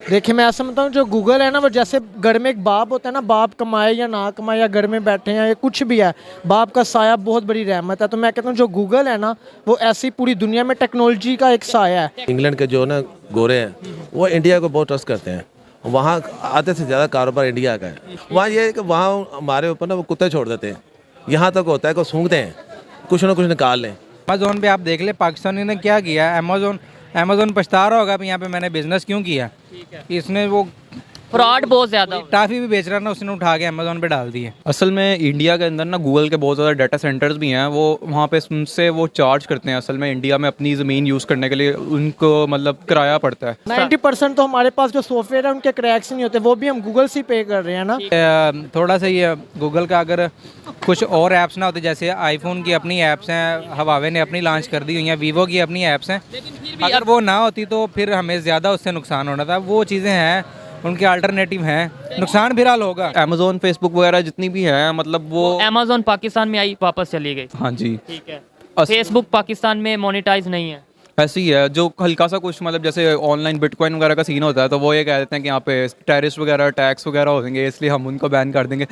देखिए मैं ऐसा समझता हूँ जो गूगल है ना, वो जैसे घर में एक बाप होता है ना, बाप कमाए या ना कमाए या घर में बैठे हैं या कुछ भी है, बाप का साया बहुत बड़ी रहमत है। तो मैं कहता हूँ जो गूगल है ना, वो ऐसी पूरी दुनिया में टेक्नोलॉजी का एक साया है। इंग्लैंड के जो ना गोरे हैं वो इंडिया को बहुत ट्रस्ट करते हैं। वहाँ आधे से ज़्यादा कारोबार इंडिया का है। वहाँ ये है कि वहाँ हमारे ऊपर ना वो कुत्ते छोड़ देते हैं। यहाँ तक होता है कि सूंघते हैं, कुछ ना कुछ निकाल लें। अमेजोन पे आप देख ले पाकिस्तानी ने क्या किया। अमेजोन पछता रहा होगा, यहाँ पे मैंने बिजनेस क्यों किया। इसने वो फ्रॉड बहुत ज़्यादा टाफी भी बेच रहा ना, उसने उठा के अमेजोन पे डाल दी है। असल में इंडिया के अंदर ना गूगल के बहुत ज़्यादा डाटा सेंटर्स भी हैं, वो वहाँ पे उनसे वो चार्ज करते हैं। असल में इंडिया में अपनी ज़मीन यूज़ करने के लिए उनको मतलब किराया पड़ता है। 90% तो हमारे पास जो सॉफ्टवेयर है उनके क्रैक्स नहीं होते, वो भी हम गूगल से पे कर रहे हैं ना। थोड़ा सा ये गूगल का अगर कुछ और ऐप्स ना होते, जैसे आईफोन की अपनी ऐप्स हैं, हवावे ने अपनी लॉन्च कर दी हुई हैं, वीवो की अपनी ऐप्स हैं, अगर वो ना होती तो फिर हमें ज़्यादा उससे नुकसान होना था। वो चीज़ें हैं, उनके अल्टरनेटिव हैं, नुकसान फिलहाल होगा। अमेजोन, फेसबुक वगैरह जितनी भी है, मतलब वो अमेजोन पाकिस्तान में आई वापस चली गई। हाँ जी, ठीक है। फेसबुक पाकिस्तान में मोनेटाइज नहीं है। ऐसी ही है। जो हल्का सा कुछ मतलब जैसे ऑनलाइन बिटकॉइन वगैरह का सीन होता है, तो वो ये कह देते हैं कि यहाँ पे टेररिस्ट वगैरह टैक्स वगैरह होंगे, इसलिए हम उनको बैन कर देंगे।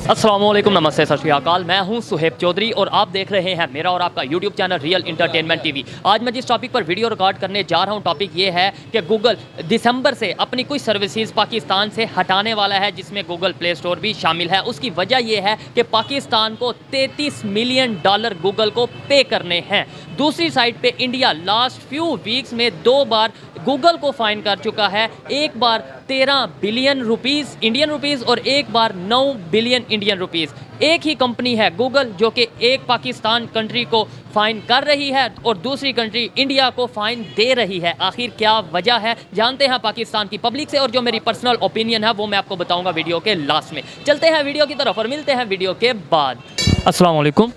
अस्सलाम वालेकुम, नमस्ते, सत श्री अकाल। मैं हूं सुहेब चौधरी और आप देख रहे हैं मेरा और आपका YouTube channel real entertainment TV. आज मैं जिस टॉपिक पर वीडियो रिकॉर्ड करने जा रहा हूं, टॉपिक ये है कि गूगल दिसंबर से अपनी कुछ सर्विसेज पाकिस्तान से हटाने वाला है, जिसमें गूगल प्ले स्टोर भी शामिल है। उसकी वजह यह है कि पाकिस्तान को $33 मिलियन गूगल को पे करने हैं। दूसरी साइड पे इंडिया लास्ट फ्यू वीक्स में 2 बार गूगल को फाइन कर चुका है। एक बार 13 बिलियन रुपीस इंडियन रुपीस और एक बार 9 बिलियन इंडियन रुपीस। एक ही कंपनी है गूगल जो कि एक पाकिस्तान कंट्री को फाइन कर रही है और दूसरी कंट्री इंडिया को फाइन दे रही है। आखिर क्या वजह है, जानते हैं पाकिस्तान की पब्लिक से, और जो मेरी पर्सनल ओपिनियन है वो मैं आपको बताऊंगा वीडियो के लास्ट में। चलते हैं वीडियो की तरफ और मिलते हैं वीडियो के बाद। अस्सलाम वालेकुम।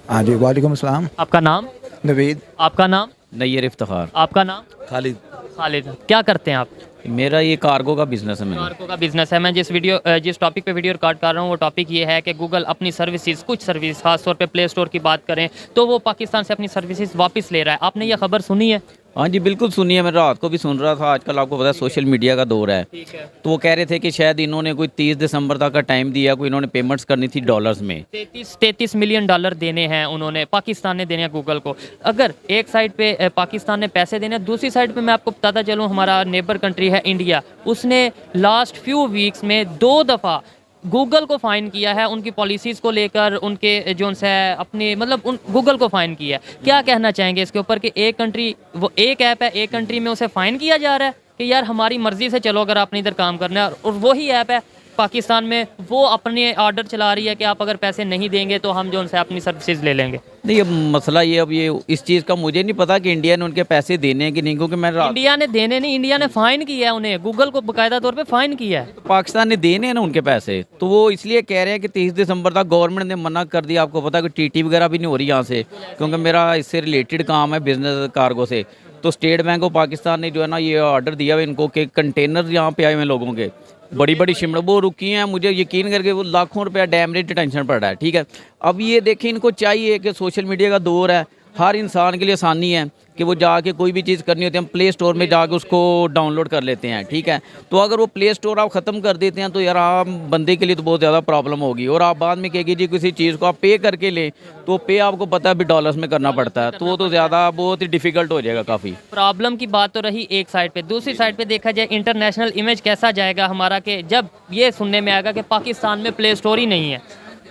हाँ जी, वालेकुम सलाम। आपका नाम? नवीद। आपका नाम? नैयर इफ्तिखार। आपका नाम? खालिद। खालिद। क्या करते हैं आप? मेरा ये कार्गो का बिजनेस है। मेरा कार्गो का बिजनेस है। मैं जिस टॉपिक पे वीडियो रिकॉर्ड कर रहा हूँ वो टॉपिक ये है कि गूगल अपनी सर्विसेज, कुछ सर्विस खास तौर पे प्ले स्टोर की बात करें तो वो पाकिस्तान से अपनी सर्विसेज वापस ले रहा है। आपने ये खबर सुनी है? हाँ जी, बिल्कुल सुनिए। मैं रात को भी सुन रहा था। आजकल आपको पता है सोशल मीडिया का दौर है, तो वो कह रहे थे कि शायद इन्होंने कोई 30 दिसंबर तक का टाइम दिया, कोई इन्होंने पेमेंट्स करनी थी डॉलर्स में। 33 मिलियन डॉलर देने हैं उन्होंने, पाकिस्तान ने देने हैं गूगल को। अगर एक साइड पे पाकिस्तान ने पैसे देने हैं, दूसरी साइड पे मैं आपको बताता चलूँ हमारा नेबर कंट्री है इंडिया, उसने लास्ट फ्यू वीक्स में 2 दफ़ा गूगल को फ़ाइन किया है उनकी पॉलिसीज़ को लेकर, उनके जो है अपने मतलब उन गूगल को फ़ाइन किया है। क्या कहना चाहेंगे इसके ऊपर कि एक कंट्री, वो एक ऐप है, एक कंट्री में उसे फ़ाइन किया जा रहा है कि यार हमारी मर्ज़ी से चलो अगर आपने इधर काम करना है, और वही ऐप है पाकिस्तान में वो अपने ऑर्डर चला रही है कि आप अगर पैसे नहीं देंगे तो हम जो उनसे अपनी सर्विसेज ले लेंगे। नहीं, ये मसला ये अब ये इस चीज़ का मुझे नहीं पता कि इंडिया ने उनके पैसे देने हैं कि नहीं, क्योंकि मैं इंडिया ने देने नहीं, इंडिया ने फ़ाइन किया है उन्हें, गूगल को बाकायदा तौर पे फ़ाइन किया है। पाकिस्तान ने देने हैं ना उनके पैसे, तो वो इसलिए कह रहे हैं कि 30 दिसंबर तक गवर्नमेंट ने मना कर दिया। आपको पता है कि टीटी वगैरह भी नहीं हो रही यहाँ से, क्योंकि मेरा इससे रिलेटेड काम है बिजनेस कार्गो से। तो स्टेट बैंक ऑफ पाकिस्तान ने जो है ना ये ऑर्डर दिया है इनको कि कंटेनर यहाँ पे आए हुए लोगों के, बड़ी बड़ी शिमला वो रुकी हैं। मुझे यकीन करके वो लाखों रुपया डैमेज डिटेंशन पड़ रहा है। ठीक है, अब ये देखें, इनको चाहिए कि सोशल मीडिया का दौर है, हर इंसान के लिए आसानी है कि वो जाके कोई भी चीज़ करनी होती है, हम प्ले स्टोर में जाके उसको डाउनलोड कर लेते हैं। ठीक है, तो अगर वो प्ले स्टोर आप ख़त्म कर देते हैं तो यार आम बंदे के लिए तो बहुत ज़्यादा प्रॉब्लम होगी। और आप बाद में कहेगी जी किसी चीज़ को आप पे करके लें, तो पे आपको पता है अभी डॉलर्स में करना पड़ता है, तो वो तो ज़्यादा बहुत ही डिफ़िकल्ट हो जाएगा काफ़ी। प्रॉब्लम की बात तो रही एक साइड पे, दूसरी साइड पे देखा जाए इंटरनेशनल इमेज कैसा जाएगा हमारा, कि जब ये सुनने में आएगा कि पाकिस्तान में प्ले स्टोर ही नहीं है,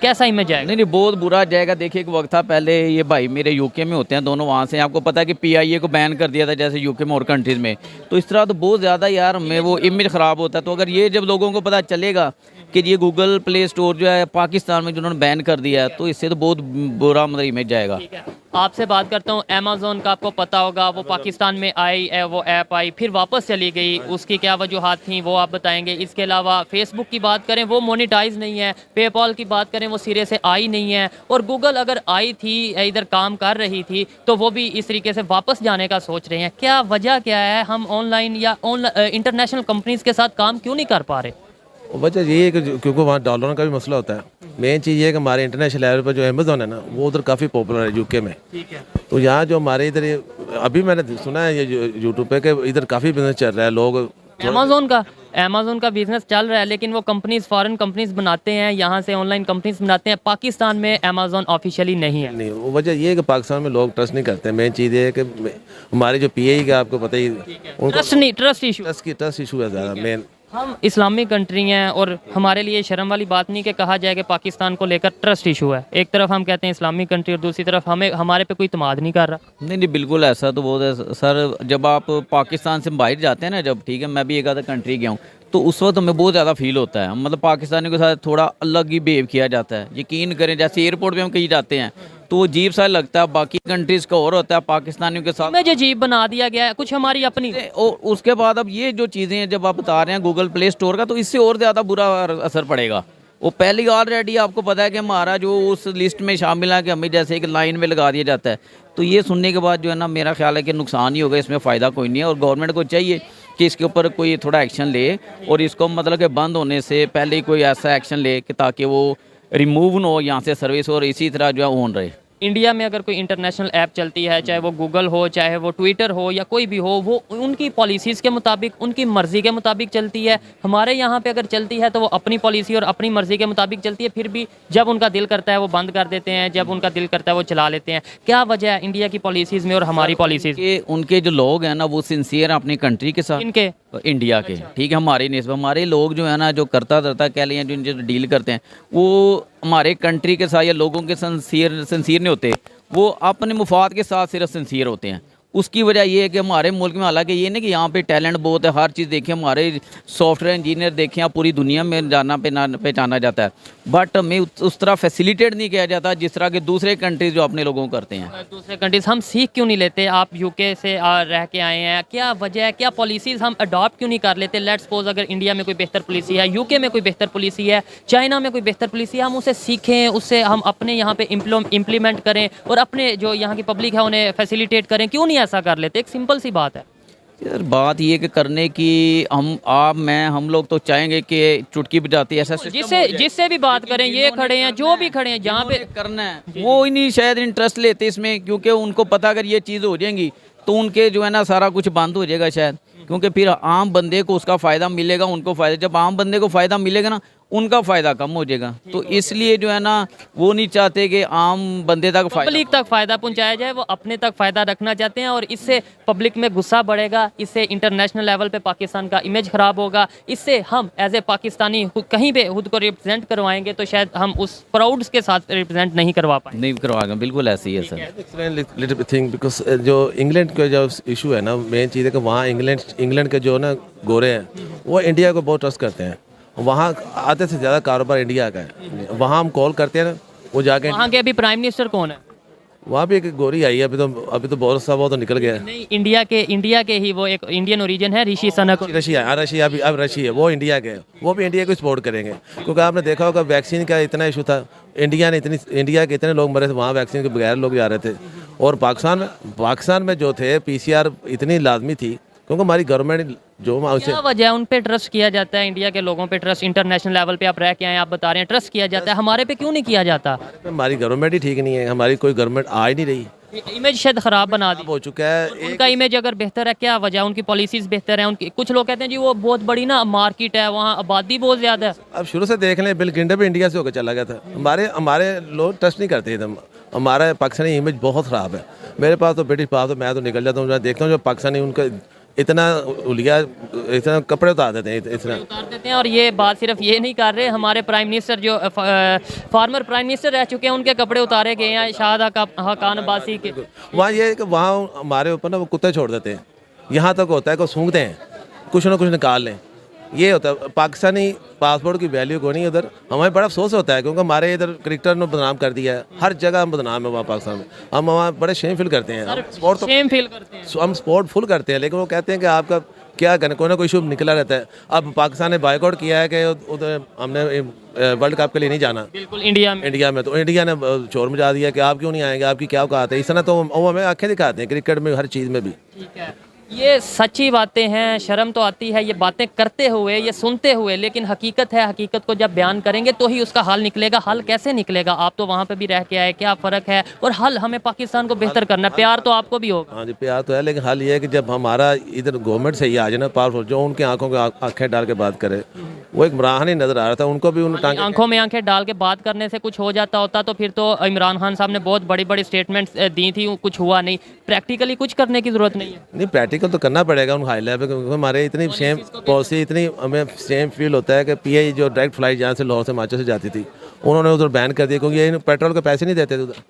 कैसा इमेज आएगा? नहीं, बहुत बुरा जाएगा। देखिए एक वक्त था पहले, ये भाई मेरे यूके में होते हैं दोनों, वहाँ से आपको पता है कि पीआईए को बैन कर दिया था जैसे यूके में और कंट्रीज़ में, तो इस तरह तो बहुत ज़्यादा यार में वो इमेज ख़राब होता है। तो अगर ये जब लोगों को पता चलेगा कि ये गूगल प्ले स्टोर जो है पाकिस्तान में जिन्होंने बैन कर दिया है, तो इससे तो बहुत बुरा मतलब इमेज जाएगा। आपसे बात करता हूँ अमेज़ोन का, आपको पता होगा वो पाकिस्तान में आई, वो ऐप आई फिर वापस चली गई, उसकी क्या वजूहात थी वो आप बताएंगे। इसके अलावा फेसबुक की बात करें वो मोनेटाइज नहीं है, पेपॉल की बात करें वो सिरे से आई नहीं है, और गूगल अगर आई थी इधर काम कर रही थी तो वो भी इस तरीके से वापस जाने का सोच रहे हैं। क्या वजह क्या है, हम ऑनलाइन या इंटरनेशनल कंपनीज़ के साथ काम क्यों नहीं कर पा रहे? वजह यही है कि क्योंकि वहाँ डॉलरों का भी मसला होता है। मेन चीज़ ये है कि हमारे इंटरनेशनल लेवल पर जो अमेज़ॉन है ना, वो उधर काफ़ी पॉपुलर है यूके में। ठीक है। तो यहाँ जो हमारे इधर अभी मैंने सुना है ये यूट्यूब पे कि इधर काफ़ी बिजनेस चल रहा है। लोग अमेज़ॉन का बिजनेस चल रहा है, लेकिन वो कंपनीज फॉरेन कंपनीज बनाते हैं, यहाँ से ऑनलाइन कंपनीज बनाते हैं। पाकिस्तान में अमेज़ॉन ऑफिशियली नहीं है। नहीं, वो वजह ये है कि पाकिस्तान में लोग ट्रस्ट नहीं करते। मेन चीज़ ये है कि हमारे जो PAE का आपको पता ही ट्रस्ट इशू। ट्रस्ट इशू है ज़्यादा मेन। हम इस्लामिक कंट्री हैं और हमारे लिए शर्म वाली बात नहीं कि कहा जाए कि पाकिस्तान को लेकर ट्रस्ट इशू है। एक तरफ हम कहते हैं इस्लामिक कंट्री और दूसरी तरफ हमारे पे कोई इत्मीनान नहीं कर रहा। नहीं बिल्कुल ऐसा तो बहुत है सर। जब आप पाकिस्तान से बाहर जाते हैं ना, जब ठीक है मैं भी एक आधा कंट्री गया हूँ, तो उस वक्त हमें बहुत ज़्यादा फील होता है। मतलब पाकिस्तानियों के साथ थोड़ा अलग ही बिहेव किया जाता है। यकीन करें, जैसे एयरपोर्ट पे हम कहीं जाते हैं तो वो अजीब सा लगता है, बाकी कंट्रीज़ का और होता है, पाकिस्तानियों के साथ में जो अजीब बना दिया गया है कुछ हमारी अपनी। और उसके बाद अब ये जो चीज़ें हैं जब आप बता रहे हैं गूगल प्ले स्टोर का, तो इससे और ज़्यादा बुरा असर पड़ेगा। वो पहले ऑलरेडी आपको पता है कि हमारा जो उस लिस्ट में शामिल है कि हमें जैसे एक लाइन में लगा दिया जाता है। तो ये सुनने के बाद जो है ना, मेरा ख्याल है कि नुकसान ही होगा, इसमें फ़ायदा कोई नहीं है। और गवर्नमेंट को चाहिए कि इसके ऊपर कोई थोड़ा एक्शन ले और इसको मतलब कि बंद होने से पहले ही कोई ऐसा एक्शन ले कि ताकि वो रिमूव न हो यहाँ से सर्विस, और इसी तरह जो है ऑन रहे। इंडिया में अगर कोई इंटरनेशनल ऐप चलती है, चाहे वो गूगल हो, चाहे वो ट्विटर हो या कोई भी हो, वो उनकी पॉलिसीज़ के मुताबिक, उनकी मर्ज़ी के मुताबिक चलती है। हमारे यहाँ पे अगर चलती है तो वो अपनी पॉलिसी और अपनी मर्ज़ी के मुताबिक चलती है। फिर भी जब उनका दिल करता है वो बंद कर देते हैं, जब उनका दिल करता है वो चला लेते हैं। क्या वजह है इंडिया की पॉलिसीज़ में और हमारी पॉलिसीज़ में? उनके जो लोग हैं ना, वो सिंसियर हैं अपनी कंट्री के साथ, इनके इंडिया के। ठीक है, हमारे निस्बत हमारे लोग जो है ना, जो करता धरता कह लें, जो इनसे डील करते हैं, वो हमारे कंट्री के साथ या लोगों के सिंसियर नहीं होते। वो अपने मुफाद के साथ सिर्फ सिंसियर होते हैं। उसकी वजह ये है कि हमारे मुल्क में, हालांकि ये नहीं कि यहाँ पे टैलेंट बहुत है, हर चीज़ देखें, हमारे सॉफ्टवेयर इंजीनियर देखें, आप पूरी दुनिया में पहचाना जाता है, बट हमें उस तरह फैसिलिटेट नहीं किया जाता जिस तरह के दूसरे कंट्रीज़ जो अपने लोगों को करते हैं। दूसरे कंट्रीज हम सीख क्यों नहीं लेते? आप यूके से रह के आए हैं, क्या वजह है? क्या पॉलिसीज़ हम अडॉप्ट क्यों नहीं कर लेते? लेट्स सपोज अगर इंडिया में कोई बेहतर पॉलिसी है, यूके में कोई बेहतर पॉलिसी है, चाइना में कोई बेहतर पॉलिसी है, हम उसे सीखें, उससे हम अपने यहाँ पे इम्प्लीमेंट करें और अपने जो यहाँ की पब्लिक है उन्हें फैसिलिटेट करें। क्यों नहीं ऐसा कर लेते? एक सिंपल सी बात है यार। बात ये कि करने की हम लोग तो चाहेंगे कि चुटकी बजाती ऐसा जिससे भी बात करें, ये खड़े हैं, जो भी खड़े हैं, जहाँ पे करना है वो ही नहीं शायद इंटरेस्ट लेते इसमें, क्योंकि उनको पता अगर ये चीज़ हो जाएंगी तो उनके जो है ना सारा कुछ बंद हो जाएगा शायद, क्योंकि फिर आम बंदे को उसका फ़ायदा मिलेगा, उनको फ़ायदा, जब आम बंदे को फ़ायदा मिलेगा ना, उनका फ़ायदा कम हो जाएगा। तो इसलिए जो है ना, वो नहीं चाहते कि आम बंदे तक पब्लिक तक फ़ायदा पहुंचाया जाए, वो अपने तक फ़ायदा रखना चाहते हैं और इससे पब्लिक में गुस्सा बढ़ेगा, इससे इंटरनेशनल लेवल पे पाकिस्तान का इमेज ख़राब होगा, इससे हम एज ए पाकिस्तानी कहीं पे खुद को रिप्रेजेंट करवाएंगे तो शायद हम उस प्राउड के साथ रिप्रेजेंट नहीं करवा पाएंगे। नहीं करवाएंगे, बिल्कुल ऐसे ही है सर। थिंग बिकॉज जो इंग्लैंड का जो इशू है ना, मेन चीज़ है कि वहाँ इंग्लैंड के जो ना गोरे हैं वो इंडिया को बहुत ट्रस्ट करते हैं। वहाँ आधे से ज़्यादा कारोबार इंडिया का है। वहाँ हम कॉल करते हैं ना, वो जाके, वहाँ के अभी प्राइम मिनिस्टर कौन है? वहाँ भी एक गोरी आई है, अभी तो बहुत सा वो तो निकल गया है। नहीं, इंडिया के ही वो एक इंडियन ओरिजिन है, ऋषि सुनक। रशिया भी अब रशिया है, वो इंडिया के, वो भी इंडिया को सपोर्ट करेंगे। क्योंकि आपने देखा होगा वैक्सीन का इतना इशू था, इंडिया के इतने लोग मरे थे, वहाँ वैक्सीन के बगैर लोग जा रहे थे। और पाकिस्तान में जो थे PCR इतनी लाजमी थी, क्योंकि हमारी गवर्नमेंट जो क्या वजह है उन पे ट्रस्ट किया जाता है, इंडिया के लोगों पे ट्रस्ट, इंटरनेशनल लेवल पे आप रह के आए, आप बता रहे हैं ट्रस्ट किया जाता है, हमारे पे क्यों नहीं किया जाता? हमारी गवर्नमेंट ही ठीक नहीं है, हमारी कोई गवर्नमेंट आ ही नहीं रही। इमेज शायद ख़राब बना दी हो चुका है। उनका इमेज अगर बेहतर है, क्या वजह है? उनकी पॉलिसीज़ बेहतर है उनकी। कुछ लोग कहते हैं जी वो बहुत बड़ी ना मार्केट है, वहाँ आबादी बहुत ज़्यादा है। अब शुरू से देख लें, बिल क्लिंटन भी इंडिया से होकर चला गया था। हमारे लोग ट्रस्ट नहीं करते एकदम। हमारा पाकिस्तानी इमेज बहुत ख़राब है। मेरे पास तो ब्रिटिश पास, तो मैं तो निकल जाता हूँ, देखता हूँ जो पाकिस्तानी उनका इतना उलिया, इतना कपड़े उतार देते हैं। और ये बात सिर्फ ये नहीं कर रहे, हमारे प्राइम मिनिस्टर जो फॉर्मर प्राइम मिनिस्टर रह चुके हैं, उनके कपड़े उतारे गए हैं शाहद हकान अब्बासी के। वहाँ ये है कि वहाँ हमारे ऊपर ना वो कुत्ते छोड़ देते हैं। यहाँ तक होता है कि सूंघते हैं, कुछ ना कुछ निकाल लें, ये होता है। पाकिस्तानी पासपोर्ट की वैल्यू को नहीं उधर, हमें बड़ा अफसोस होता है, क्योंकि हमारे इधर क्रिकेटर ने बदनाम कर दिया है, हर जगह हम बदनाम है वहाँ पाकिस्तान में। हम वहाँ बड़े शेम फील करते हैं, हम स्पोर्ट फुल करते हैं, लेकिन वो कहते हैं कि आपका क्या करना, कोई ना कोई शुभ निकला रहता है। अब पाकिस्तान ने बाइकआउट किया है कि उधर हमने वर्ल्ड कप के लिए नहीं जाना, बिल्कुल इंडिया में तो इंडिया ने शोर मचा दिया कि आप क्यों नहीं आएंगे, आपकी क्या औकात है। इस तरह तो वो हमें आंखें दिखाते हैं क्रिकेट में, हर चीज़ में भी। ठीक है, ये सच्ची बातें हैं, शर्म तो आती है ये बातें करते हुए, ये सुनते हुए, लेकिन हकीकत है, हकीकत को जब बयान करेंगे तो ही उसका हल निकलेगा। हल कैसे निकलेगा? आप तो वहाँ पे भी रह के आए, क्या फ़र्क है? और हल हमें पाकिस्तान को बेहतर करना है। प्यार तो आपको भी होगा। हाँ जी, प्यार तो है, लेकिन हाल ये है कि जब हमारा इधर गवर्नमेंट से ही आ जाए ना पावरफुल, जो उनके आंखों में आंखें डाल के बात करे, वो एक इमरान ही नज़र आ रहा था, उनको भी उन आंखों में आंखें डाल के बात करने से कुछ हो जाता होता तो फिर तो इमरान खान साहब ने बहुत बड़ी बड़ी स्टेटमेंट्स दी थी, कुछ हुआ नहीं। प्रैक्टिकली कुछ करने की ज़रूरत नहीं है। नहीं, प्रैक्टिकल तो करना पड़ेगा उन हाई लेवल, क्योंकि हमारे इतनी सेम पॉलिसी, इतनी हमें सेम फील होता है कि पीआई जो डायरेक्ट फ्लाइट जहाँ से लाहौर से हिमाचल से जाती थी, उन्होंने उधर बैन कर दिया, क्योंकि ये पेट्रोल के पैसे नहीं देते थे उधर।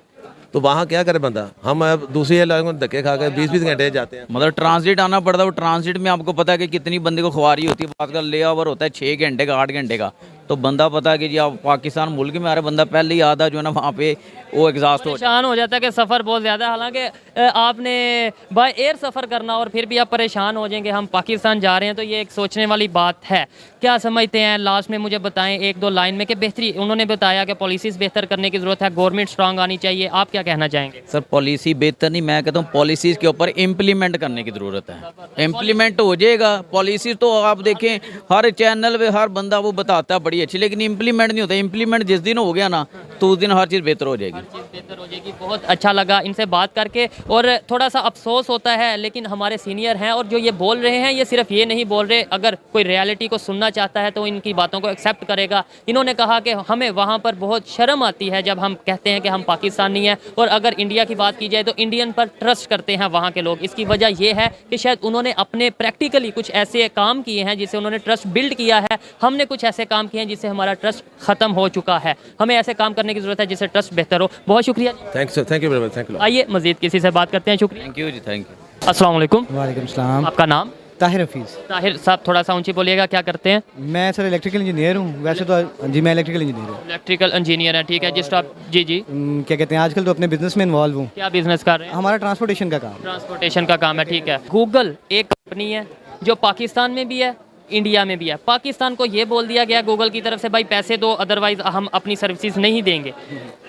तो वहाँ क्या करे बंदा? हम अब दूसरी एयरलाइन धक्के खा कर 20-20 घंटे जाते हैं। मतलब ट्रांजिट आना पड़ता है। वो ट्रांजिट में आपको पता है कि कितनी बंदे को खुआरी होती है। बात का ले ओवर होता है 6 घंटे का, 8 घंटे का। तो बंदा पता है कि जी आप पाकिस्तान मुल्क में आ रहे, बंदा पहले ही आधा जो है ना वहाँ पे वो एग्जॉस्ट परेशान हो जाता है कि सफ़र बहुत ज़्यादा है। हालांकि आपने बाय एयर सफ़र करना और फिर भी आप परेशान हो जाएंगे, हम पाकिस्तान जा रहे हैं, तो ये एक सोचने वाली बात है। क्या समझते हैं? लास्ट में मुझे बताएं 1-2 लाइन में कि बेहतरी, उन्होंने बताया कि पॉलिसीज़ बेहतर करने की ज़रूरत है, गवर्नमेंट स्ट्रांग आनी चाहिए। आप क्या कहना चाहेंगे? सर पॉलिसी बेहतर नहीं, मैं कहता हूँ पॉलिसीज़ के ऊपर इम्प्लीमेंट करने की ज़रूरत है। इम्प्लीमेंट हो जाएगा पॉलिसी तो आप देखें हर चैनल पे हर बंदा वो बताता है बड़ी अच्छी, लेकिन इम्प्लीमेंट नहीं होता। इम्प्लीमेंट जिस दिन हो गया ना तो उस दिन हर चीज़ बेहतर हो जाएगी। बेहतर हो जाएगी। बहुत अच्छा लगा इनसे बात करके, और थोड़ा सा अफसोस होता है, लेकिन हमारे सीनियर हैं और जो ये बोल रहे हैं ये सिर्फ ये नहीं बोल रहे, अगर कोई रियलिटी को सुनना चाहता है तो इनकी बातों को एक्सेप्ट करेगा। इन्होंने कहा कि हमें वहाँ पर बहुत शर्म आती है जब हम कहते हैं कि हम पाकिस्तानी हैं, और अगर इंडिया की बात की जाए तो इंडियन पर ट्रस्ट करते हैं वहाँ के लोग। इसकी वजह यह है कि शायद उन्होंने अपने प्रैक्टिकली कुछ ऐसे काम किए हैं जिससे उन्होंने ट्रस्ट बिल्ड किया है। हमने कुछ ऐसे काम किए हैं जिससे हमारा ट्रस्ट ख़त्म हो चुका है। हमें ऐसे काम करने की ज़रूरत है जिससे ट्रस्ट बेहतर हो। बहुत शुक्रिया। Thank you very much. Thank you. आइए मज़ीद किसी से बात करते हैं। शुक्रिया। थैंक यू जी, थैंक यू। अस्सलाम वालेकुम। वालेकुम सलाम। आपका नाम? ताहिर हफीज़। ताहिर साहब थोड़ा सा ऊंची बोलिएगा, क्या करते हैं? मैं सर इलेक्ट्रिकल इंजीनियर हूँ वैसे तो। जी मैं इलेक्ट्रिकल इंजीनियर हूँ। इलेक्ट्रिकल इंजीनियर है, ठीक है। जिस टॉप जी जी क्या कहते हैं, आजकल तो अपने बिजनेस में इन्वॉल्व हूँ। क्या बिजनेस कर रहे हैं? हमारा ट्रांसपोर्टेशन का काम। ट्रांसपोर्टेशन का काम है, ठीक है। गूगल एक कंपनी है जो पाकिस्तान में भी है, इंडिया में भी है। पाकिस्तान को ये बोल दिया गया गूगल की तरफ से, भाई पैसे दो अदरवाइज हम अपनी सर्विसेज नहीं देंगे।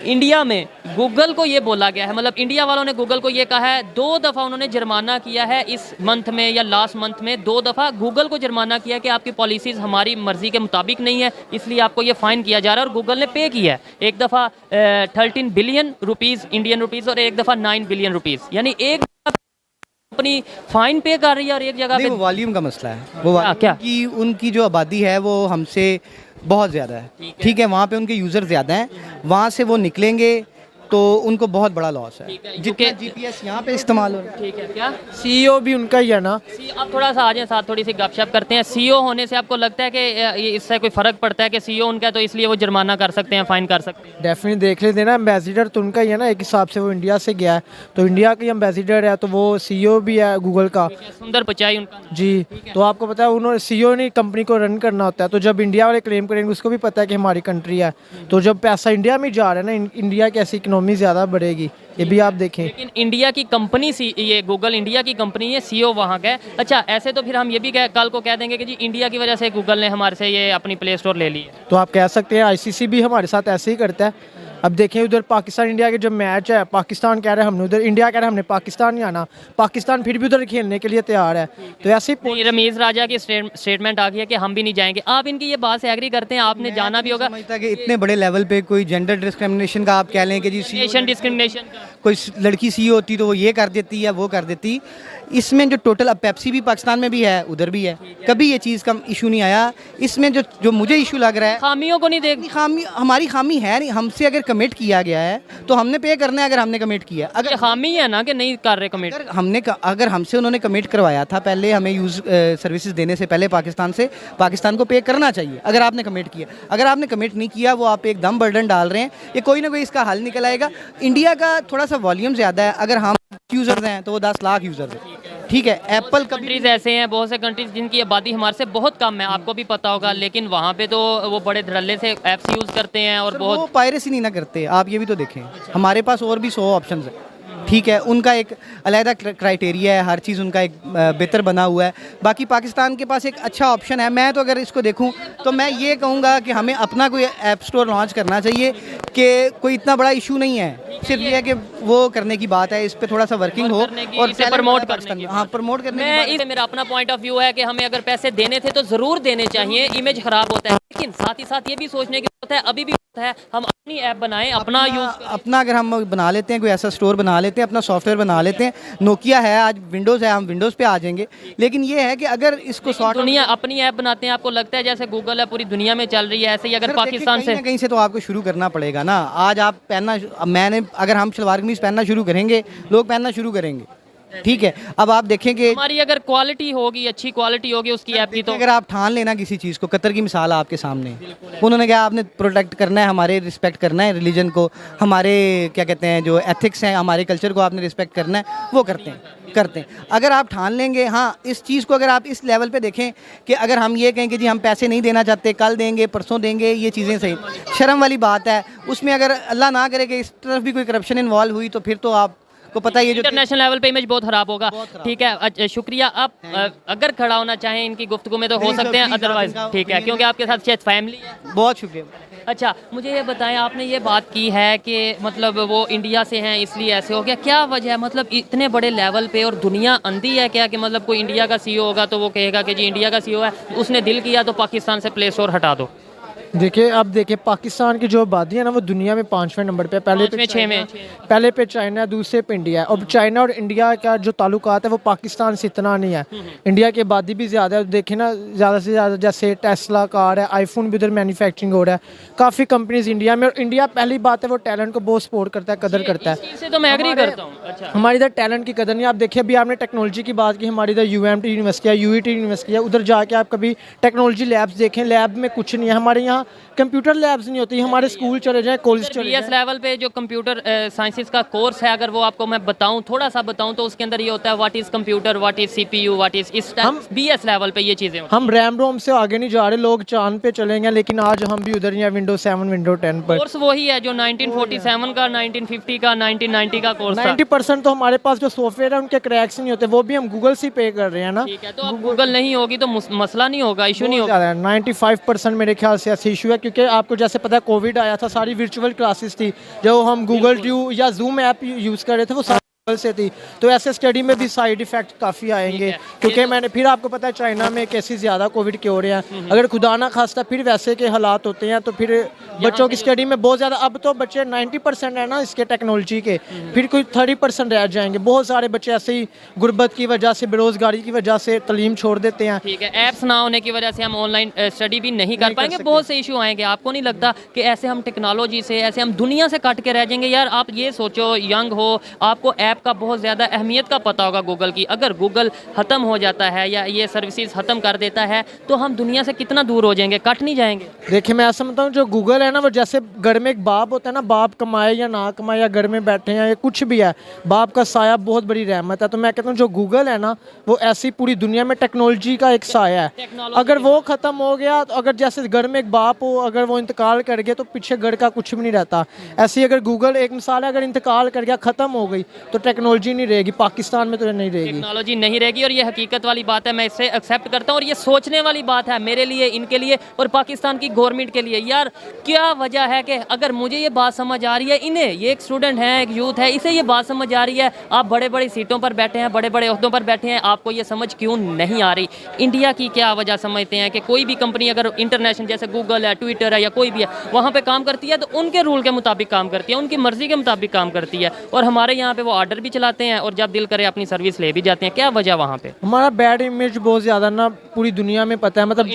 इंडिया में गूगल को ये बोला गया है, मतलब इंडिया वालों ने गूगल को ये कहा है, 2 दफ़ा उन्होंने जुर्माना किया है इस मंथ में या लास्ट मंथ में। 2 दफ़ा गूगल को जुर्माना किया कि आपकी पॉलिसीज़ हमारी मर्ज़ी के मुताबिक नहीं है, इसलिए आपको ये फ़ाइन किया जा रहा है। और गूगल ने पे किया है। एक दफ़ा 13 बिलियन रुपीज़ इंडियन रुपीज़ और एक दफ़ा 9 बिलियन रुपीज़, यानी एक कंपनी फाइन पे कर रही है और एक जगह पे। वो वॉल्यूम का मसला है। वो क्या? कि उनकी जो आबादी है वो हमसे बहुत ज़्यादा है। ठीक है, वहाँ पे उनके यूज़र ज़्यादा हैं, वहाँ से वो निकलेंगे तो उनको बहुत बड़ा लॉस है। जितने जीपीएस यहाँ पे इस्तेमाल हो रहा है। ठीक है। क्या सीईओ भी उनका ही है ना? आप थोड़ा सा आ जाए साथ, थोड़ी सी गपशप करते हैं। सीईओ होने से आपको लगता है कि इससे कोई फ़र्क पड़ता है कि सीईओ उनका है तो इसलिए वो जुर्माना कर सकते हैं, फ़ाइन कर सकते हैं? डेफिनेटली देख लेते ना, एम्बेसडर तो उनका ही है ना, एक हिसाब से वो इंडिया से गया है तो इंडिया का ही एम्बेसडर है, तो वो सीईओ भी है गूगल का। सुंदर पिचाई उनका जी, तो आपको पता है उन्होंने सीईओ ने कंपनी को रन करना होता है, तो जब इंडिया वाले क्लेम करेंगे उसको भी पता है कि हमारी कंट्री है, तो जब पैसा इंडिया में जा रहा है ना, इंडिया की ऐसी इकोनॉमी ज़्यादा बढ़ेगी, ये भी आप देखें। लेकिन इंडिया की कंपनी ये गूगल इंडिया की कंपनी है, सीईओ वहाँ का है। अच्छा, ऐसे तो फिर हम ये भी कल को कह देंगे कि जी इंडिया की वजह से गूगल ने हमारे से ये अपनी प्ले स्टोर ले ली है। तो आप कह सकते हैं आईसीसी भी हमारे साथ ऐसे ही करता है। अब देखें उधर पाकिस्तान इंडिया के जब मैच है, पाकिस्तान कह रहा है हमने उधर, इंडिया कह रहा है हमने पाकिस्तान नहीं आना, पाकिस्तान फिर भी उधर खेलने के लिए तैयार है। तो ऐसे ही रमीज़ राजा की स्टेटमेंट आ गई है कि हम भी नहीं जाएंगे। आप इनकी ये बात से एग्री करते हैं? आपने जाना भी होगा। समझता कि इतने बड़े लेवल पे कोई जेंडर डिस्क्रिमिनेशन का आप कह लें कि जी डिस्क्रिमिनेशन कोई लड़की सीईओ होती तो वो ये कर देती है वो कर देती। इसमें जो टोटल, अब पेप्सी भी पाकिस्तान में भी है, उधर भी है, कभी ये चीज़ का इशू नहीं आया। इसमें जो मुझे इशू लग रहा है, खामियों को नहीं देख, खामी हमारी खामी है नहीं, हमसे अगर कमिट किया गया है तो हमने पे करना है। अगर हमने कमिट किया, अगर खामी है ना कि नहीं कर रहे कमिट, अगर हमसे उन्होंने कमिट करवाया था पहले, हमें यूज़ सर्विसेज देने से पहले पाकिस्तान को पे करना चाहिए। अगर आपने कमिट किया, अगर आपने कमिट नहीं किया, वो आप एकदम बर्डन डाल रहे हैं। ये कोई ना कोई इसका हल निकल आएगा। इंडिया का थोड़ा सा वॉल्यूम ज़्यादा है, अगर हम यूज़र्स हैं तो वो 10 लाख यूज़र्स हैं। ठीक है, एप्पल कंट्रीज ऐसे हैं, बहुत से कंट्रीज जिनकी आबादी हमारे से बहुत कम है, आपको भी पता होगा, लेकिन वहाँ पे तो वो बड़े धड़ल्ले से ऐप्स यूज़ करते हैं और बहुत वो पायरेसी नहीं ना करते। आप ये भी तो देखें, हमारे पास और भी 100 ऑप्शन है। ठीक है, उनका एक अलहदा क्राइटेरिया है, हर चीज़ उनका एक बेहतर बना हुआ है। बाकी पाकिस्तान के पास एक अच्छा ऑप्शन है। मैं तो अगर इसको देखूं तो मैं ये कहूँगा कि हमें अपना कोई ऐप स्टोर लॉन्च करना चाहिए, कि कोई इतना बड़ा इशू नहीं है। सिर्फ ये है कि वो करने की बात है, इस पे थोड़ा सा वर्किंग हो और इसे प्रमोट करने की हाँ प्रमोट करने की मैं बात इसे मेरा अपना पॉइंट ऑफ व्यू है कि हमें अगर पैसे देने थे तो ज़रूर देने चाहिए, इमेज खराब होता है, लेकिन साथ ही साथ ये भी सोचने की जरूरत है, अभी भी होता है, हम अपनी ऐप बनाएं, अपना यूज़ अपना अगर हम बना लेते हैं, कोई ऐसा स्टोर बना लेते हैं, अपना सॉफ्टवेयर बना लेते हैं, नोकिया है आज, विंडोज़ है, हम विंडोज़ पे आ जाएंगे। लेकिन ये है कि अगर इसको सॉर्ट दुनिया अपनी ऐप बनाते हैं, आपको लगता है जैसे गूगल है पूरी दुनिया में चल रही है, ऐसे ही अगर पाकिस्तान कहीं से ना कहीं से तो आपको शुरू करना पड़ेगा ना। आज आप पहनना, मैंने अगर हम शलवार कमीज पहनना शुरू करेंगे, लोग पहनना शुरू करेंगे, ठीक है। अब आप देखें कि हमारी अगर क्वालिटी होगी, अच्छी क्वालिटी होगी उसकी ऐप की, तो अगर आप ठान लेना किसी चीज़ को, कतर की मिसाल है आपके सामने, उन्होंने कहा आपने प्रोटेक्ट करना है, हमारे रिस्पेक्ट करना है रिलीजन को, हमारे क्या कहते हैं जो एथिक्स हैं, हमारे कल्चर को आपने रिस्पेक्ट करना है, वो करते हैं। अगर आप ठान लेंगे, हाँ इस चीज़ को अगर आप इस लेवल पे देखें कि अगर हम ये कहें कि जी हम पैसे नहीं देना चाहते, कल देंगे, परसों देंगे, ये चीज़ें सही शर्म वाली बात है। उसमें अगर अल्लाह ना करे कि इस तरफ भी कोई करप्शन इन्वॉल्व हुई तो फिर तो आपको पता ही है जो इंटरनेशनल लेवल पे इमेज बहुत खराब होगा। ठीक है, शुक्रिया। आप अगर खड़ा होना चाहें इनकी गुफ्तगू में तो हो सकते हैं, अदरवाइज ठीक है, क्योंकि आपके साथ शायद फैमिली है। बहुत शुक्रिया। अच्छा, मुझे ये बताएं, आपने ये बात की है कि मतलब वो इंडिया से हैं इसलिए ऐसे हो गया, क्या वजह है? मतलब इतने बड़े लेवल पे और दुनिया अंधी है क्या कि मतलब कोई इंडिया का सीईओ होगा तो वो कहेगा कि जी इंडिया का सीईओ है, उसने दिल किया तो पाकिस्तान से प्ले स्टोर हटा दो? देखिए, अब देखिए पाकिस्तान की जो आबादी है ना वो दुनिया में 5वें नंबर पे है। पहले पे चाइना है, दूसरे पे इंडिया है। और चाइना और इंडिया का जो ताल्लुकात है वो पाकिस्तान से इतना नहीं है। इंडिया की आबादी भी ज़्यादा है, देखें ना, ज़्यादा से ज़्यादा जैसे टेस्ला कार है, आईफोन भी उधर मैन्युफैक्चरिंग हो रहा है, काफ़ी कंपनीज इंडिया में। और इंडिया पहली बात है वो टैलेंट को बहुत सपोर्ट करता है, कदर करता है। इससे तो मैं एग्री करता हूँ। अच्छा, हमारी इधर टैलेंट की कदर नहीं। आप देखिए, अभी आपने टेक्नोलॉजी की बात की, हमारी इधर यूएमटी यूनिवर्सिटी है, यूईटी यूनिवर्सिटी है, उधर जाके आप कभी टेक्नोलॉजी लैब्स देखें, लैब में कुछ नहीं है। हमारे यहाँ कंप्यूटर लैब्स नहीं होती। हमारे स्कूल चले जाएं, कॉलेज चले बीएस लेवल पे जो कंप्यूटर साइंसेस का कोर्स है, अगर वो आपको मैं बताऊं, थोड़ा सा बताऊं, तो उसके अंदर ये होता है what is computer, what is CPU, what is, इस बीएस लेवल पे ये चीजें हम रैम रोम से आगे नहीं जा रहे, लोग चांद पे चलेंगे, लेकिन आज हम भी उधर ही हैं, विंडो 7 विंडो 10 पर। कोर्स वही है जो 1947 का, 1950 का, 1990 का कोर्स था। 90% तो हमारे पास जो सॉफ्टवेयर है उनके क्रैक्स नहीं होते, वो भी हम गूगल से पे कर रहे हैं ना। ठीक है, तो अब गूगल नहीं होगी तो मसला नहीं होगा, इशू नहीं होगा। 95% मेरे ख्याल से ऐसे इशू है, क्योंकि आपको जैसे पता है कोविड आया था, सारी वर्चुअल क्लासेस थी, जो हम गूगल ड्यू या जूम ऐप यूज़ कर रहे थे वो सारी से थी। तो ऐसे स्टडी में भी साइड इफेक्ट काफ़ी आएंगे, क्योंकि मैंने फिर आपको पता है चाइना में केसेस ज़्यादा कोविड के हो रहे हैं। अगर खुदा ना खास्ता फिर वैसे के हालात होते हैं तो फिर बच्चों की स्टडी में बहुत ज़्यादा, अब तो बच्चे 90% है ना इसके टेक्नोलॉजी के, फिर कोई 30% रह जाएंगे। बहुत सारे बच्चे ऐसे ही गुर्बत की वजह से, बेरोज़गारी की वजह से तलीम छोड़ देते हैं। ठीक है, ऐप्स ना होने की वजह से हम ऑनलाइन स्टडी भी नहीं कर पाएंगे, बहुत से इशू आएंगे। आपको नहीं लगता कि ऐसे हम टेक्नोलॉजी से, ऐसे हम दुनिया से कट के रह जाएंगे? यार आप ये सोचो, यंग हो, आपको ऐप का बहुत ज़्यादा अहमियत का पता होगा गूगल की। अगर गूगल ख़त्म हो जाता है या ये सर्विसेज ख़त्म कर देता है तो हम दुनिया से कितना दूर हो जाएंगे, कट नहीं जाएंगे? देखिए, मैं ऐसा समझता हूँ जो गूगल है ना वो जैसे घर में एक बाप होता है ना, बाप कमाए या ना कमाए या घर में बैठे हैं या कुछ भी है, बाप का साया बहुत बड़ी रहमत है। तो मैं कहता हूँ जो गूगल है ना वो ऐसी पूरी दुनिया में टेक्नोलॉजी का एक साया है। अगर वो ख़त्म हो गया तो, अगर जैसे घर में एक बाप हो, अगर वो इंतकाल कर गया तो पीछे घर का कुछ भी नहीं रहता। ऐसे ही अगर गूगल एक मिसाल है, अगर इंतकाल कर गया, ख़त्म हो गई, तो टेक्नोलॉजी नहीं रहेगी, पाकिस्तान में तो नहीं रहेगी, टेक्नोलॉजी नहीं रहेगी। और ये हकीकत वाली बात है, मैं इससे एक्सेप्ट करता हूँ। और ये सोचने वाली बात है मेरे लिए, इनके लिए और पाकिस्तान की गवर्नमेंट के लिए। यार क्या वजह है कि अगर मुझे ये बात समझ आ रही है, इन्हें, ये एक स्टूडेंट है, एक यूथ है, इसे ये बात समझ आ रही है, आप बड़े बड़ी सीटों पर बैठे हैं, बड़े बड़े ओहदों पर बैठे हैं, आपको ये समझ क्यों नहीं आ रही? इंडिया की क्या वजह समझते हैं कि कोई भी कंपनी अगर इंटरनेशनल जैसे गूगल है, ट्विटर है या कोई भी है, वहाँ पर काम करती है तो उनके रूल के मुताबिक काम करती है, उनकी मर्जी के मुताबिक काम करती है। और हमारे यहाँ पे वो ऑर्डर भी चलाते हैं और जब दिल करे अपनी सर्विस ले भी जाते हैं। क्या वजह वहाँ पे? हमारा बैड इमेज बहुत ज़्यादा ना पूरी दुनिया में पता है। मतलब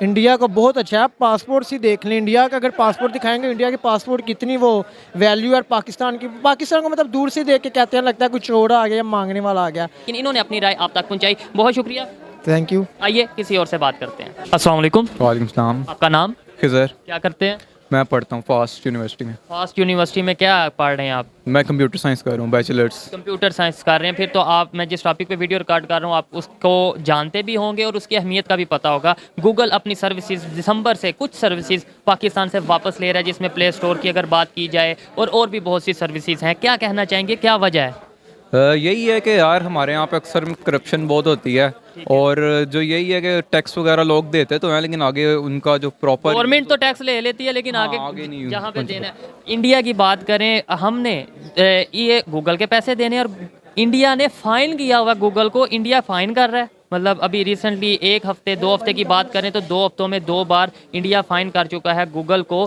इंडिया का बहुत अच्छा है। आप पासपोर्ट से देख लें, इंडिया का अगर पासपोर्ट दिखाएंगे, इंडिया के पासपोर्ट कितनी वो वैल्यू है। पाकिस्तान को मतलब दूर से देख के कहते हैं लगता है कुछ चोर आ गया या मांगने वाला आ गया। लेकिन इन्होंने अपनी राय आप तक पहुँचाई, बहुत शुक्रिया, थैंक यू। आइए किसी और से बात करते हैं। अस्सलाम वालेकुम। वालेकुम सलाम। आपका नाम? खिज़र। क्या करते हैं? मैं पढ़ता हूँ फास्ट यूनिवर्सिटी में। फास्ट यूनिवर्सिटी में क्या पढ़ रहे हैं आप? मैं कंप्यूटर साइंस कर रहा हूँ, बैचलर्स। कंप्यूटर साइंस कर रहे हैं, फिर तो आप, मैं जिस टॉपिक पे वीडियो रिकॉर्ड कर रहा हूँ आप उसको जानते भी होंगे और उसकी अहमियत का भी पता होगा। गूगल अपनी सर्विसेज दिसंबर से कुछ सर्विसेज पाकिस्तान से वापस ले रहा है, जिसमें प्ले स्टोर की अगर बात की जाए और भी बहुत सी सर्विसेज हैं। क्या कहना चाहेंगे, क्या वजह है? यही है कि यार हमारे यहाँ पे अक्सर करप्शन बहुत होती है, और जो यही है कि टैक्स वगैरह लोग देते तो हैं, लेकिन आगे उनका जो प्रॉपर गवर्नमेंट तो टैक्स ले लेती है, लेकिन आगे नहीं आगे जहाँ पे देना है। इंडिया की बात करें, हमने ये गूगल के पैसे देने, और इंडिया ने फाइन किया हुआ गूगल को, इंडिया फाइन कर रहा है। मतलब अभी रिसेंटली 1 हफ्ते 2 हफ्ते की बात करें तो 2 हफ्तों में 2 बार इंडिया फाइन कर चुका है गूगल को,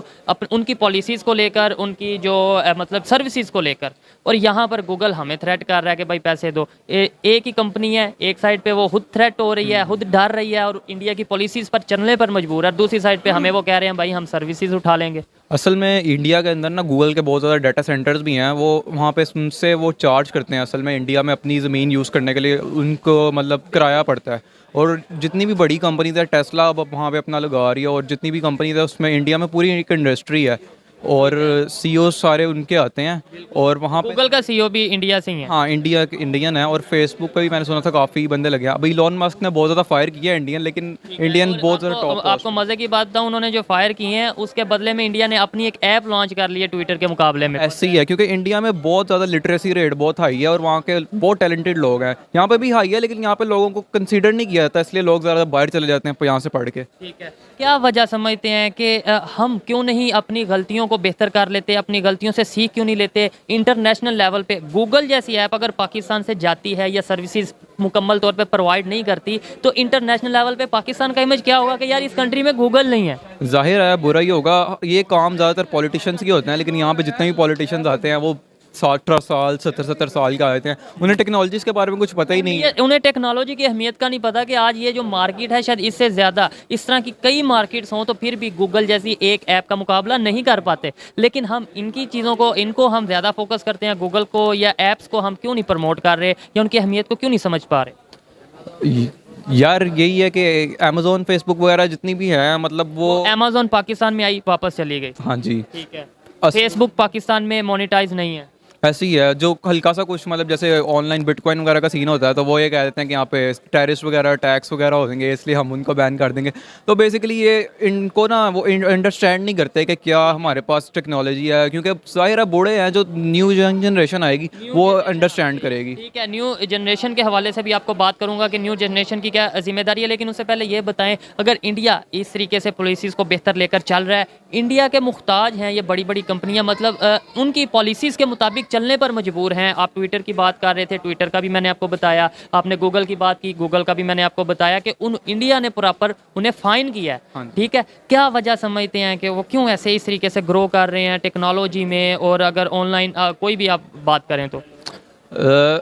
उनकी पॉलिसीज़ को लेकर, उनकी जो मतलब सर्विसेज को लेकर। और यहाँ पर गूगल हमें थ्रेट कर रहा है कि भाई पैसे दो। एक ही कंपनी है, एक साइड पे वो खुद थ्रेट हो रही है, खुद डर रही है और इंडिया की पॉलिसीज़ पर चलने पर मजबूर है, दूसरी साइड पे हमें वो कह रहे हैं भाई हम सर्विसेज उठा लेंगे। असल में इंडिया के अंदर ना गूगल के बहुत ज़्यादा डाटा सेंटर्स भी हैं, वो वहाँ पे उनसे वो चार्ज करते हैं। असल में इंडिया में अपनी ज़मीन यूज़ करने के लिए उनको मतलब किराया पड़ता है, और जितनी भी बड़ी कंपनीज है, टेस्ला अब वहाँ पे अपना लगा रही है, और जितनी भी कंपनीज है उसमें इंडिया में पूरी एक इंडस्ट्री है, और सीईओ सारे उनके आते हैं, और वहाँ पे गूगल का सीईओ भी इंडिया से ही है। हाँ, इंडियन है, और फेसबुक पे भी मैंने सुना था काफ़ी बंदे लगे हैं। अभी इलॉन मस्क ने बहुत ज़्यादा फायर किया है इंडियन, लेकिन इंडियन बहुत ज़्यादा टॉप। आपको मजे की बात बताऊं, उन्होंने जो फायर किए हैं उसके बदले में इंडिया ने अपनी एक ऐप लॉन्च कर ली है ट्विटर के मुकाबले में। ऐसे ही है, क्योंकि इंडिया में बहुत ज़्यादा लिटरेसी रेट बहुत हाई है, और वहाँ के बहुत टैलेंटेड लोग हैं। यहाँ पे भी हाई है, लेकिन यहाँ पे लोगों को कंसीडर नहीं किया जाता, इसलिए लोग ज़्यादा बाहर चले जाते हैं यहाँ से पढ़ के। ठीक है, क्या वजह समझते हैं कि हम क्यों नहीं अपनी गलतियों को बेहतर कर लेते, अपनी गलतियों से सीख क्यों नहीं लेते? इंटरनेशनल लेवल पे गूगल जैसी ऐप अगर पाकिस्तान से जाती है या सर्विसेज मुकम्मल तौर पे प्रोवाइड नहीं करती, तो इंटरनेशनल लेवल पे पाकिस्तान का इमेज क्या होगा कि यार इस कंट्री में गूगल नहीं है। जाहिर है बुरा ही होगा। ये काम ज़्यादातर पॉलिटिशियंस के होते हैं, लेकिन यहाँ पे जितने भी पॉलिटिशियंस आते हैं वो 60 साल 70 साल के आते हैं, उन्हें टेक्नोलॉजीज़ के बारे में कुछ पता ही नहीं है। उन्हें टेक्नोलॉजी की अहमियत का नहीं पता कि आज ये जो मार्केट है शायद इससे ज़्यादा इस तरह की कई मार्केट्स हों, तो फिर भी गूगल जैसी एक ऐप का मुकाबला नहीं कर पाते। लेकिन हम इनकी चीज़ों को, इनको हम ज़्यादा फोकस करते हैं, गूगल को या ऐप्स को हम क्यों नहीं प्रमोट कर रहे या उनकी अहमियत को क्यों नहीं समझ पा रहे? यार यही है कि अमेज़ोन फेसबुक वगैरह जितनी भी है, मतलब वो अमेज़ोन पाकिस्तान में आई, वापस चली गई। हाँ जी, ठीक है, फेसबुक पाकिस्तान में मोनेटाइज नहीं है। ऐसी ही है। जो हल्का सा कुछ मतलब जैसे ऑनलाइन बिटकॉइन वगैरह का सीन होता है, तो वो ये कह देते हैं कि यहाँ पे टेररिस्ट वगैरह टैक्स वगैरह हो जाएंगे, इसलिए हम उनको बैन कर देंगे। तो बेसिकली ये इनको ना वो अंडरस्टैंड नहीं करते कि क्या हमारे पास टेक्नोलॉजी है, क्योंकि जाहिर है बूढ़े हैं, जो न्यू जनरेशन आएगी वो अंडरस्टैंड करेगी। ठीक है, न्यू जनरेशन के हवाले से भी आपको बात करूंगा कि न्यू जनरेशन की क्या जिम्मेदारी है, लेकिन उससे पहले ये बताएं, अगर इंडिया इस तरीके से पॉलिसीज़ को बेहतर लेकर चल रहा है, इंडिया के मुख्ताज हैं ये बड़ी बड़ी कंपनियां, मतलब उनकी पॉलिसीज़ के मुताबिक चलने पर मजबूर हैं। आप ट्विटर की बात कर रहे थे, ट्विटर का भी मैंने आपको बताया, आपने गूगल की बात की, गूगल का भी मैंने आपको बताया कि इंडिया ने प्रॉपर उन्हें फाइन किया है। ठीक है, क्या वजह समझते हैं कि वो क्यों ऐसे इस तरीके से ग्रो कर रहे हैं टेक्नोलॉजी में, और अगर ऑनलाइन कोई भी आप बात करें तो?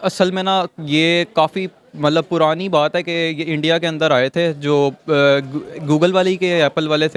असल में ना ये काफ़ी मतलब पुरानी बात है कि ये इंडिया के अंदर आए थे, जो गूगल वाले के एप्पल वाले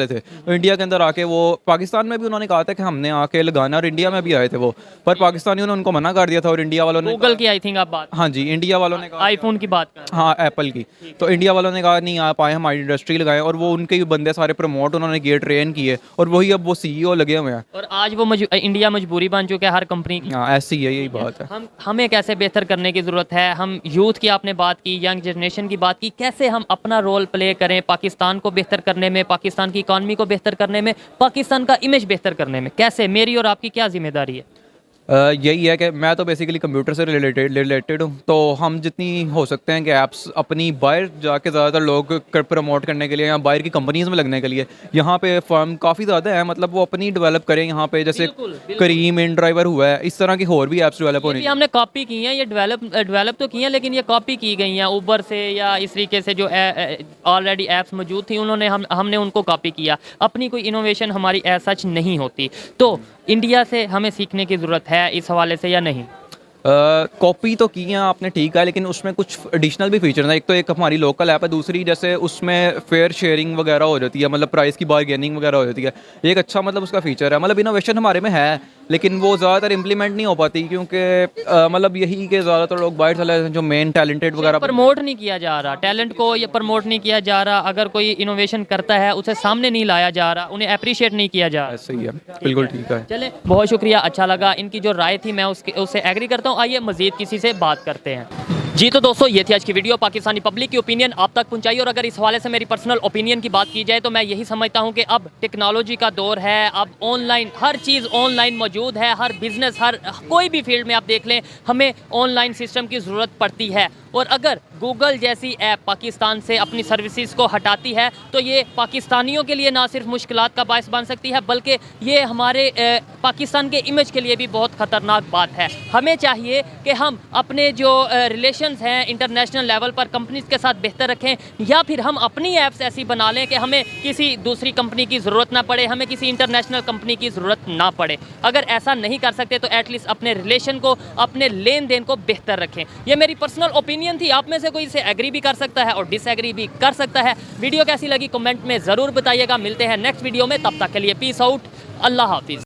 थे, तो इंडिया के अंदर आके वो पाकिस्तान में भी उन्होंने कहा था कि हमने आके लगाना, और इंडिया में भी आए थे वो, पर पाकिस्तानियों ने उनको मना कर दिया था, और इंडिया वालों ने गूगल की आई थिंक आप बात, हाँ जी, इंडिया वालों ने कहा, आईफोन की बात कर, हाँ एप्पल की, तो इंडिया वालों ने कहा नहीं आप आए, हमारी इंडस्ट्री लगाएं, और वो उनके भी बंदे सारे प्रमोट उन्होंने किए, ट्रेन किए, और वही अब वो CEO लगे हुए हैं, और आज वो इंडिया मजबूरी बन चुका है हर कंपनी की। हाँ ऐसी है, यही बात है। हमें कैसे बेहतर करने की ज़रूरत है? हम यूथ की आपने बात की, यंग जनरेशन की बात की, कैसे हम अपना रोल प्ले करें पाकिस्तान को बेहतर करने में, पाकिस्तान की इकॉनमी को बेहतर करने में, पाकिस्तान का इमेज बेहतर करने में? कैसे, मेरी और आपकी क्या जिम्मेदारी है? यही है कि मैं तो बेसिकली कंप्यूटर से रिलेटेड हूँ, तो हम जितनी हो सकते हैं कि ऐप्स अपनी बाहर जाके ज़्यादातर लोग प्रमोट करने के लिए, या बाहर की कंपनीज़ में लगने के लिए, यहाँ पे फर्म काफ़ी ज़्यादा है, मतलब वो अपनी डेवलप करें यहाँ पे, जैसे करीम इन ड्राइवर हुआ है, इस तरह की और भी ऐप्स डेवलप होनी। हमने कॉपी की हैं, ये डेवलप तो की हैं, लेकिन ये कॉपी की गई हैं ऊबर से, या इस तरीके से जो ऑलरेडी ऐप्स मौजूद थी हमने उनको कॉपी किया, अपनी कोई इनोवेशन हमारी एज सच नहीं होती। तो इंडिया से हमें सीखने की ज़रूरत है इस हवाले से या नहीं? कॉपी तो की है आपने, ठीक है, लेकिन उसमें कुछ एडिशनल भी फीचर हैं। एक तो एक हमारी लोकल ऐप है, दूसरी जैसे उसमें फेयर शेयरिंग वगैरह हो जाती है, मतलब प्राइस की बारगेनिंग वगैरह हो जाती है, एक अच्छा मतलब उसका फीचर है। मतलब इनोवेशन हमारे में है, लेकिन वो ज़्यादातर इम्प्लीमेंट नहीं हो पाती, क्योंकि मतलब यही कि ज़्यादातर लोग बाहर चले जाते हैं, जो मेन टैलेंटेड वगैरह प्रमोट नहीं किया जा रहा, टैलेंट को ये प्रमोट नहीं किया जा रहा, अगर कोई इनोवेशन करता है उसे सामने नहीं लाया जा रहा, उन्हें अप्रिशिएट नहीं किया जा रहा। सही है, बिल्कुल ठीक है। चले, बहुत शुक्रिया, अच्छा लगा, इनकी जो राय थी मैं उससे एग्री करता हूँ। आइए मज़ीद किसी से बात करते हैं। जी तो दोस्तों ये थी आज की वीडियो। पाकिस्तानी पब्लिक की ओपिनियन आप तक पहुंचाई, और अगर इस हवाले से मेरी पर्सनल ओपिनियन की बात की जाए तो मैं यही समझता हूं कि अब टेक्नोलॉजी का दौर है, अब ऑनलाइन हर चीज़ ऑनलाइन मौजूद है, हर बिज़नेस हर कोई भी फील्ड में आप देख लें हमें ऑनलाइन सिस्टम की ज़रूरत पड़ती है। और अगर गूगल जैसी ऐप पाकिस्तान से अपनी सर्विसेज को हटाती है तो ये पाकिस्तानियों के लिए ना सिर्फ मुश्किलात का बायस बन सकती है, बल्कि ये हमारे पाकिस्तान के इमेज के लिए भी बहुत ख़तरनाक बात है। हमें चाहिए कि हम अपने जो रिलेशंस हैं इंटरनेशनल लेवल पर कंपनीज के साथ बेहतर रखें, या फिर हम अपनी ऐप्स ऐसी बना लें कि हमें किसी दूसरी कंपनी की ज़रूरत ना पड़े, हमें किसी इंटरनेशनल कंपनी की ज़रूरत ना पड़े। अगर ऐसा नहीं कर सकते तो एटलीस्ट अपने रिलेशन को, अपने लेन देन को बेहतर रखें। ये मेरी पर्सनल ओपिनियन थी, आप में से कोई इसे एग्री भी कर सकता है और डिसएग्री भी कर सकता है। वीडियो कैसी लगी कमेंट में ज़रूर बताइएगा। मिलते हैं नेक्स्ट वीडियो में, तब तक के लिए पीस आउट, अल्लाह हाफिज़।